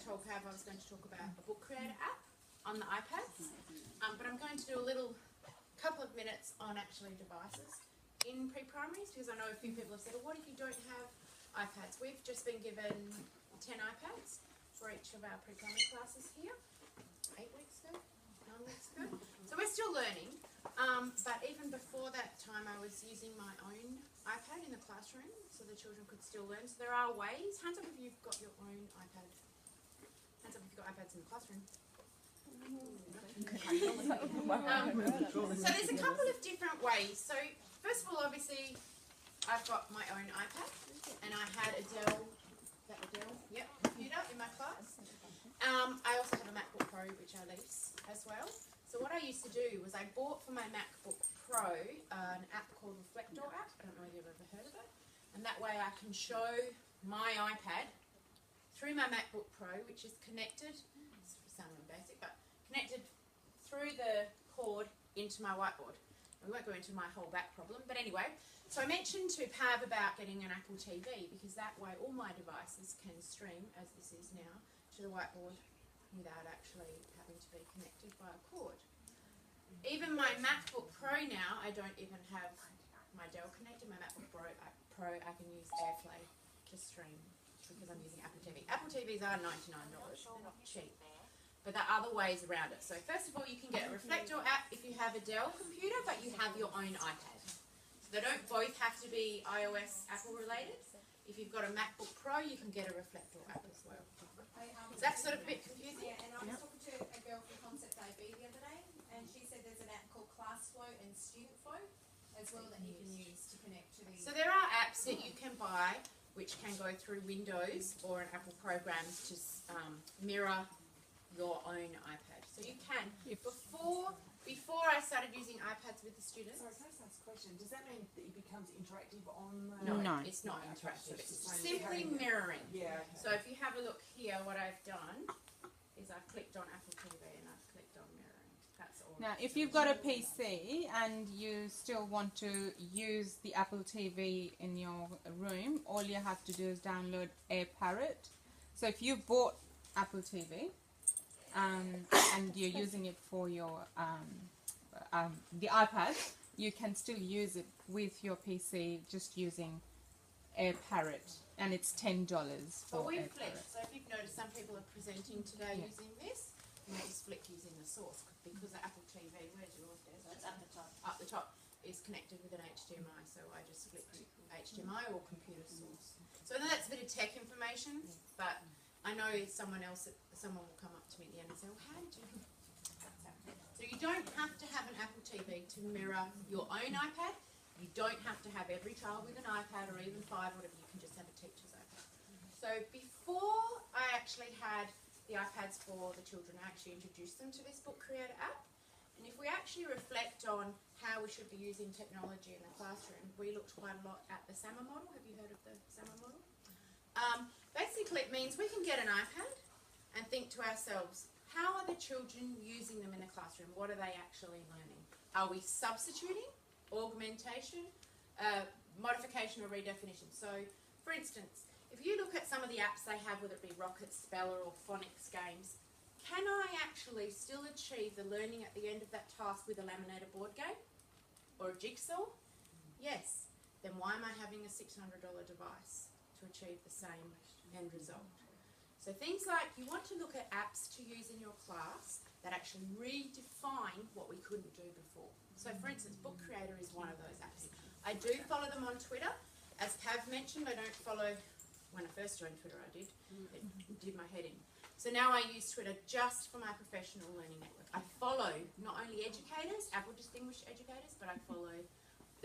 told Pav I was going to talk about a book creator app on the iPads, but I'm going to do a couple of minutes on actually devices in pre-primaries, because I know a few people have said, well, what if you don't have iPads? We've just been given 10 iPads for each of our pre-primary classes here, 8 weeks ago, 9 weeks ago. So we're still learning, but even before that time I was using my own iPad in the classroom so the children could still learn. So there are ways. Hands up if you've got your own iPad. Hands up if you've got iPads in the classroom. So there's a couple of different ways. So first of all, obviously, I've got my own iPad, and I had a Dell computer in my class. I also have a MacBook Pro, which I lease as well. So what I used to do was I bought for my MacBook Pro an app called Reflector app. I don't know if you've ever heard of it. And that way I can show my iPad through my MacBook Pro, which is connected, it's sounding basic, but connected through the cord into my whiteboard. We won't go into my whole back problem, but anyway, so I mentioned to Pav about getting an Apple TV, because that way all my devices can stream, as this is now, to the whiteboard without actually having to be connected by a cord. Even my MacBook Pro now, I don't even have my Dell connected. My MacBook Pro, I can use AirPlay to stream because I'm using Apple TV. Apple TVs are $99, they're not cheap. But there are other ways around it. So first of all, you can get a Reflector app if you have a Dell computer, but you have your own iPad. So they don't both have to be iOS, Apple related. If you've got a MacBook Pro, you can get a Reflector app as well. Is that sort of a bit confusing? Yeah, and I was talking to a girl from Concept AB the other day, and she said there's an app called ClassFlow and StudentFlow as well that you can use to connect to the... So there are apps that you can buy which can go through Windows or an Apple program to mirror your own iPad. So you can. Before I started using iPads with the students... Sorry, can I just ask a question? Does that mean that it becomes interactive on the... No, it's not interactive. It's simply mirroring. Yeah, okay. So if you have a look here, what I've done is I've clicked on Apple TV and I've clicked on mirroring. That's all. Now, if you've got a PC and you still want to use the Apple TV in your room, all you have to do is download AirParrot. So if you bought Apple TV and you're using it for your the iPad, you can still use it with your PC just using AirParrot, and it's $10 for Well, we've AirParrot. flipped. So if you've noticed, some people are presenting today using this, and they just flick using the source, because the Apple TV, where's yours, Des? It's up the top. Up the top is connected with an HDMI, so I just flicked HDMI or computer source. So I know that's a bit of tech information, but I know someone will come up to me at the end and say, well, how did you... So you don't have to have an Apple TV to mirror your own iPad. You don't have to have every child with an iPad or even 5, whatever. You can just have a teacher's iPad. So before I actually had the iPads for the children, I actually introduced them to this Book Creator app. And if we actually reflect on how we should be using technology in the classroom, we looked quite a lot at the SAMR model. Have you heard of the SAMR model? Basically, it means we can get an iPad and think to ourselves, how are the children using them in the classroom? What are they actually learning? Are we substituting, augmentation, modification or redefinition? So, for instance, if you look at some of the apps they have, whether it be Rocket, Speller or phonics games, can I actually still achieve the learning at the end of that task with a laminated board game or a jigsaw? Yes. Then why am I having a $600 device to achieve the same end result? So things like, you want to look at apps to use in your class that actually redefine what we couldn't do before. So for instance, Book Creator is one of those apps. I do follow them on Twitter. As Pav mentioned, I don't follow, when I first joined Twitter I did, it did my head in. So now I use Twitter just for my professional learning network. I follow not only educators, Apple Distinguished Educators, but I follow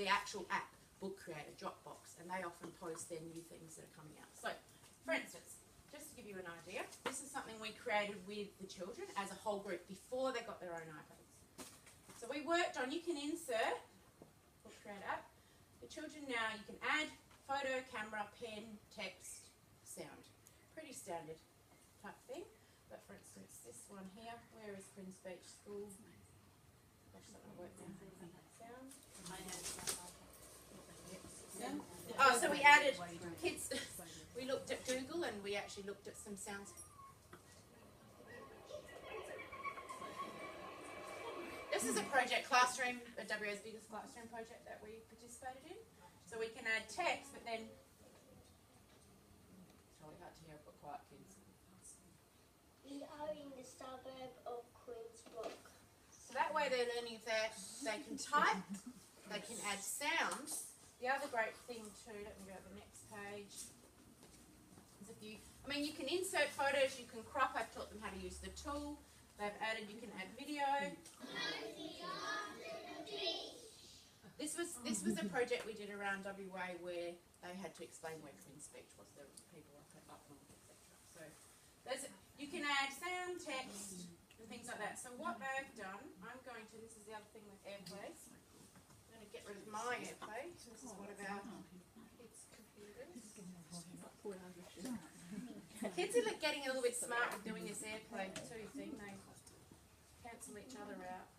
the actual app, Book Creator, Dropbox, and they often post their new things that are coming out. So, for instance, just to give you an idea, this is something we created with the children as a whole group before they got their own iPads. So we worked on, you can insert, Book Creator app, the children now, you can add photo, camera, pen, text, sound. Pretty standard type thing. But for instance, this one here, where is Quinns Beach School? Gosh, that one worked now. Sound. Oh, so we added kids. We looked at Google and we actually looked at some sounds. This is a project, Classroom, WA's biggest classroom project that we participated in. So we can add text, but then it's really hard to hear. I've got quiet kids. We are in the suburb of Quinns Beach. So that way they're learning if they can type, they can add sounds. The other great thing too, let me go to the next page, is if you, I mean you can insert photos, you can crop, I've taught them how to use the tool. They've added, you can add video. This was a project we did around WA where they had to explain where Quinns Beach was, the people up north, etc. So you can add sound, text, and things like that. So what they've done, I'm going to, this is the other thing with AirPlay. I'm going to get rid of my AirPlay. So this is one of our kids' computers. Kids are getting a little bit smart with doing this AirPlay too thing. They cancel each other out.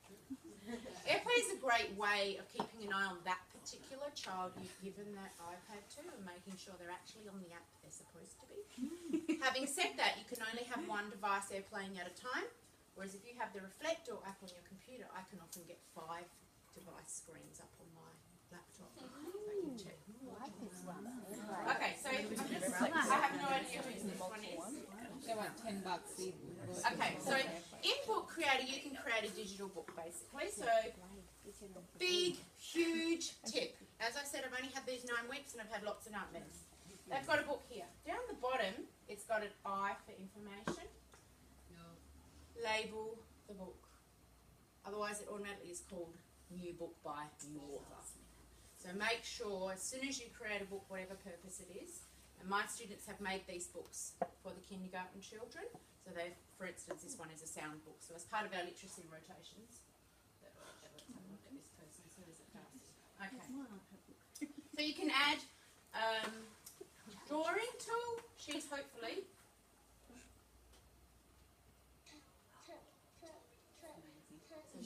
AirPlay is a great way of keeping an eye on that particular child you've given that iPad to and making sure they're actually on the app they're supposed to be. Having said that, you can only have one device AirPlaying at a time, whereas if you have the Reflector app on your computer, I can often get 5 device screens up on my laptop. So I can check. Okay, so I have no idea who this one is. They want $10 even. Okay, so in Book Creator you can create a digital book basically. So big, huge tip. As I said, I've only had these 9 weeks and I've had lots of nightmares. They've got a book here. Down the bottom, it's got an I for information. Label the book. Otherwise it automatically is called New Book by New Author. So make sure as soon as you create a book, whatever purpose it is, and my students have made these books for the kindergarten children. So they've, for instance, this one is a sound book. So as part of our literacy rotations, let's have a look at this person as soon as it does. Okay. So you can add drawing tool. She's hopefully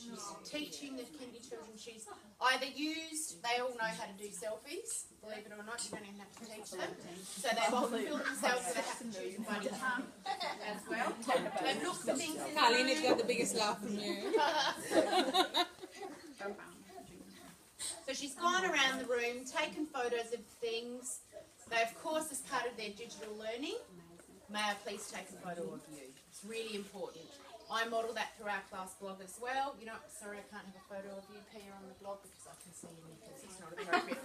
she's teaching the kindy children. She's either used, they all know how to do selfies, believe it or not, you don't even have to teach them. So they've often filmed themselves so they have to choose a funny tongue as well. They've looked for things in Carlene has got the biggest laugh from you. So she's gone around the room, taken photos of things. They, of course, as part of their digital learning, may I please take a photo of you. It's really important. I model that through our class blog as well. You know, sorry I can't have a photo of you, Pia, on the blog because I can see your knickers. It's not appropriate.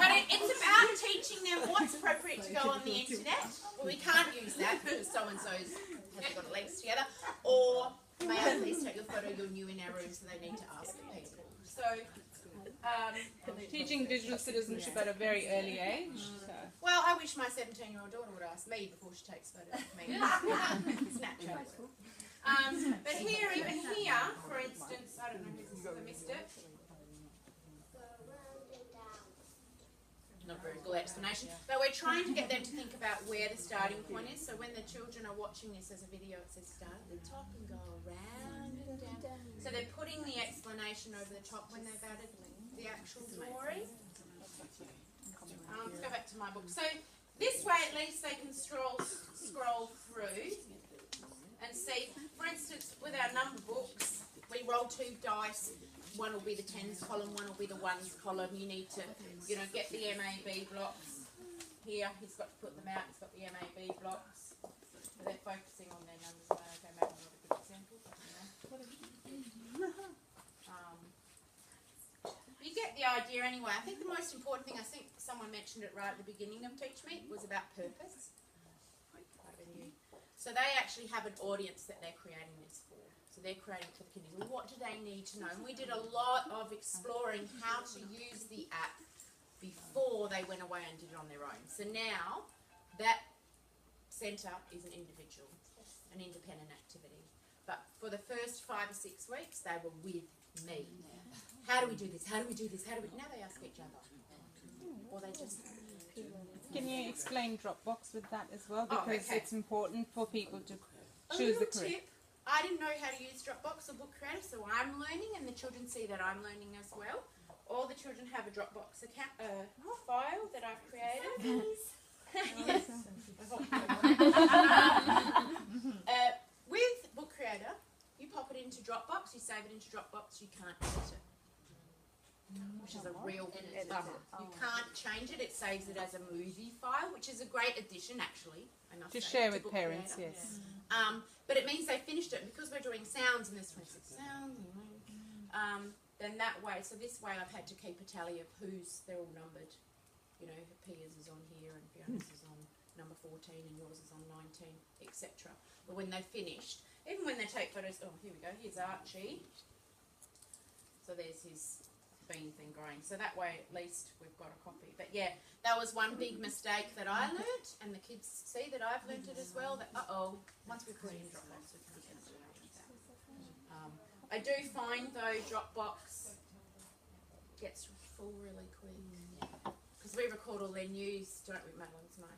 But it's about teaching them what's appropriate to go on the internet. Well, we can't use that because so-and-so's hasn't got legs together. Or, may I please take your photo, you're new in our room, so they need to ask the people. So, Teaching digital citizenship at a very early age. So. well, I wish my 17-year-old daughter would ask me before she takes photos of me. Snapchat. But here, even here, for instance, I don't know who's this, I missed it. Not a very good explanation. But we're trying to get them to think about where the starting point is. So when the children are watching this as a video, it says start at the top and go around and down. So they're putting the explanation over the top when they've added the actual drawing. Let's go back to my book. So this way at least they can scroll through and see. For instance, with our number books, we roll 2 dice. One will be the tens column, one will be the ones column. You need to, you know, get the MAB blocks. Here, he's got to put them out. He's got the MAB blocks. So they're focusing on their numbers. Okay, maybe not a good example. You get the idea anyway. I think the most important thing, I think someone mentioned it right at the beginning of Teach Me, was about purpose. So they actually have an audience that they're creating this for. So they're creating for the kiddies. Well, what do they need to know? And we did a lot of exploring how to use the app before they went away and did it on their own. So now that centre is an individual, an independent activity. But for the first 5 or 6 weeks, they were with me. How do we do this? How do we do this? How do we? Now they ask each other. Or they just... Can you explain Dropbox with that as well? Because okay. it's important for people to choose the correct. Tip. I didn't know how to use Dropbox or Book Creator, so I'm learning, and the children see that I'm learning as well. All the children have a Dropbox account file that I've created. Yes. into Dropbox, you can't edit it. Which is a real bummer. You can't change it. It saves it as a movie file, which is a great addition, actually. I must To say, share to with Book parents, Creator. yes. But it means they finished it. Because we're doing sounds, and there's 26 sounds, then that way, so this way I've had to keep a tally of they're all numbered. You know, Pia's is on here, and Fiona's is on number 14, and yours is on 19, etc. But when they've finished, even when they take photos, here we go, here's Archie. So there's his bean thing growing. So that way at least we've got a copy. But yeah, that was one big mistake that I learnt, and the kids see that I've learnt it as well, that once we put it in Dropbox, we can't get it away with that. I do find though Dropbox gets full really quick. Because we record all their news, don't we? Madeline's my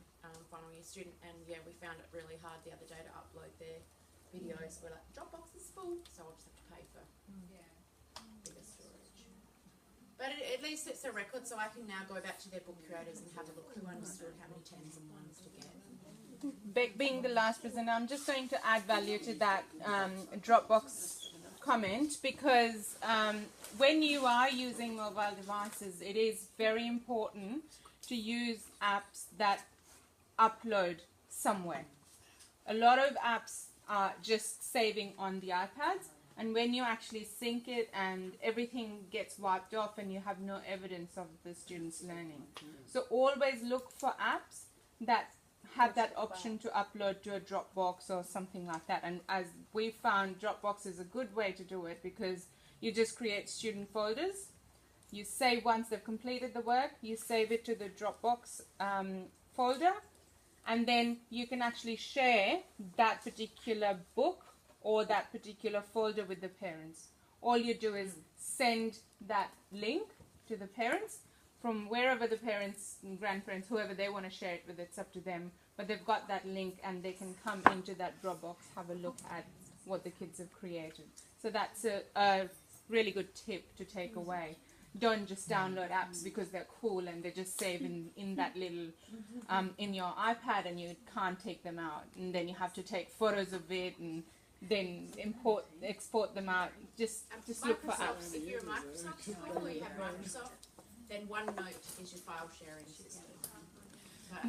final year student, and yeah, we found it really hard the other day to upload their videos. We're like, Dropbox is full, so I'll just have to pay for bigger storage. But at least it's a record, so I can now go back to their book creators and have a look who understood how many 10s and 1s to get. Bec being the last presenter, I'm just going to add value to that Dropbox comment, because when you are using mobile devices, it is very important to use apps that upload somewhere. A lot of apps are just saving on the iPads, and when you actually sync it and everything gets wiped off and you have no evidence of the students learning. So always look for apps that have that option to upload to a Dropbox or something like that. And as we found, Dropbox is a good way to do it, because you just create student folders. You save once they've completed the work, you save it to the Dropbox folder, and then you can actually share that particular book or that particular folder with the parents. All you do is send that link to the parents from wherever the parents and grandparents, whoever they want to share it with, it's up to them. But they've got that link and they can come into that Dropbox, have a look at what the kids have created. So that's a really good tip to take away. Don't just download apps because they're cool and they just save in that little, in your iPad, and you can't take them out. And then you have to take photos of it and then export them out. Just look for apps. If you're a Microsoft employee or you have Microsoft, then OneNote is your file sharing system.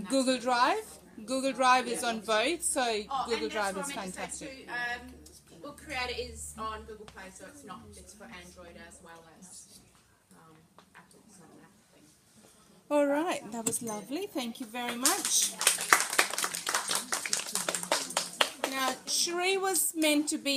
Google Drive is on both, so Google Drive is fantastic. Book Creator is on Google Play, so it's for Android as well as Apple. It's not an Apple thing. All right, that was lovely. Thank you very much. Now, Sheree was meant to be